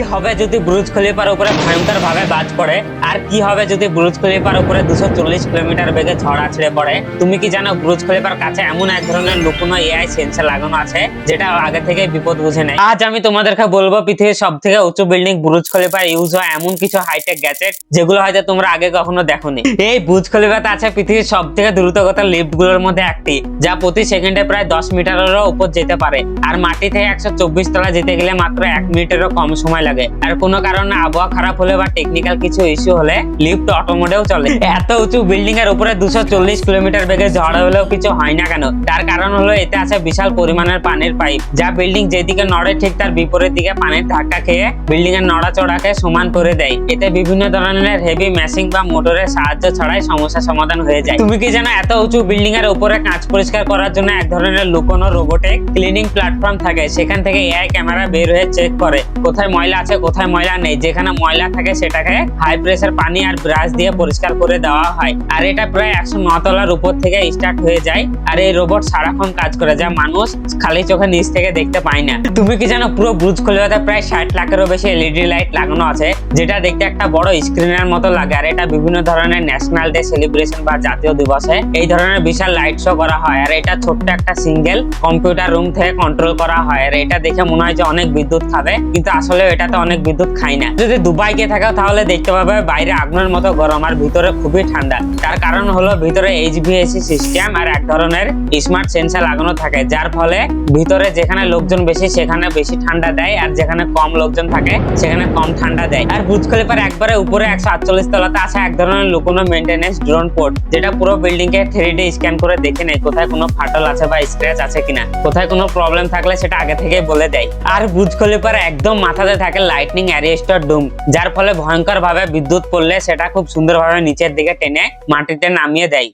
হবে যদি বুর্জ খলিফার উপরে ভয়ঙ্কর ভাবে বাজ পড়ে, আর কি হবে যদি বুর্জ খলিফার উপরে 240 কিলোমিটার বেগে ঝড় আছড়ে পড়ে? তুমি কি জানো বুর্জ খলিফার কাছে এমন এক ধরনের লুকোনো এআই সেন্সর লাগানো আছে যেটা আগে থেকে বিপদ বুঝে নেয়। আজ আমি তোমাদেরকে বলবো পৃথিবীর সব থেকে উঁচু বিল্ডিং বুর্জ খলিফার ইউজ হয় এমন কিছু হাইটেক গ্যাজেট যেগুলো হয়তো তোমরা আগে কখনো দেখোনি। এই বুর্জ খলিফাতে আছে পৃথিবীর সব থেকে দ্রুতগতির লিফট গুলোর মধ্যে একটি, যা প্রতি সেকেন্ডে প্রায় 10 মিটারেরও উপর যেতে পারে। আর মাটি থেকে 124 তলা যেতে গেলে মাত্র 1 মিনিটেরও কম সময় লাগে। আর কোনো কারণে আবহাওয়া খারাপ হলে বা টেকনিক্যাল কিছু ইস্যু হলে লিফট অটো মোডেও চলে। এত উঁচু বিল্ডিং এর উপরে 240 কিলোমিটার বেগে ঝড় হলেও কিছু হয় না কেন? তার কারণ হলো এতে আছে বিশাল পরিমাণের পানির পাইপ, যা বিল্ডিং যেদিকে নড়ে ঠিক তার বিপরীত দিকে পানির ধাক্কা খেয়ে বিল্ডিং এর নড়াচড়াকে সমান করে দেয়। এতে বিভিন্ন ধরনের হেভি মেশিন বা মোটরের সাহায্য ছাড়াই সমস্যা সমাধান হয়ে যায়। তুমি কি জানো এত উঁচু বিল্ডিং এর উপরে কাঁচ পরিষ্কার করার জন্য এক ধরনের লুকোনো রোবোটিক ক্লিনিং প্ল্যাটফর্ম থাকে? সেখান থেকে এআই ক্যামেরা বের হয়ে চেক করে কোথায় ময়লা আছে কোথায় ময়লা নেই। যেখানে ময়লা থাকে সেটাকে হাই প্রেসার পানি আর ব্রাশ দিয়ে পরিষ্কার করে দেওয়া হয়। আর এটা প্রায় 109 তলার উপর থেকে স্টার্ট হয়ে যায়। আর এই রোবট সারাক্ষণ কাজ করে, যা মানুষ খালি চোখে নিচ থেকে দেখতে পায় না। তুমি কি জানো পুরো বুর্জ খলিফাতে প্রায় 60 লাখেরও বেশি এলইডি লাইট লাগানো আছে, যেটা দেখতে একটা বড় স্ক্রিনের মতো লাগে। আর এটা বিভিন্ন ধরনের ন্যাশনাল ডে সেলিব্রেশন বা জাতীয় দিবসে এই ধরনের বিশাল লাইট শো করা হয়। আর এটা ছোট্ট একটা সিঙ্গেল কম্পিউটার রুম থেকে কন্ট্রোল করা হয়। আর এটা দেখে মনে হয় যে অনেক বিদ্যুৎ খাবে, কিন্তু আসলে এটাতে অনেক বিদ্যুৎ খায় না। যদি দুবাই গিয়ে থাকো তাহলে দেখতে পাবে বাইরে আগুনের মতো গরম আর ভিতরে খুবই ঠান্ডা। তার কারণ হলো ভিতরে এইচভিএসি সিস্টেম আর এক ধরনের স্মার্ট সেন্সর লাগানো থাকে, যার ফলে ভিতরে যেখানে লোকজন বেশি সেখানে বেশি ঠান্ডা দেয়, আর যেখানে কম লোকজন থাকে সেখানে কম ঠান্ডা দেয়। আর বুর্জ খলিফার একবারে উপরে 148 তলাতে আছে এক ধরনের লুকোনো মেইনটেনেন্স ড্রোন পোর্ট, যেটা পুরো বিল্ডিং কে 3D স্ক্যান করে দেখে নেয় কোথায় কোনো ফাটল আছে বা স্ক্র্যাচ আছে কিনা, কোথায় কোনো প্রবলেম থাকলে সেটা আগে থেকে বলে দেয়। আর বুর্জ খলিফার একদম মাথাতে থাকে লাইটনিং অ্যারেস্টার ডোম, যার ফলে ভয়ঙ্কর ভাবে বিদ্যুৎ পড়লে সেটা খুব সুন্দরভাবে নিচের দিকে টেনে মাটিতে নামিয়ে দেয়।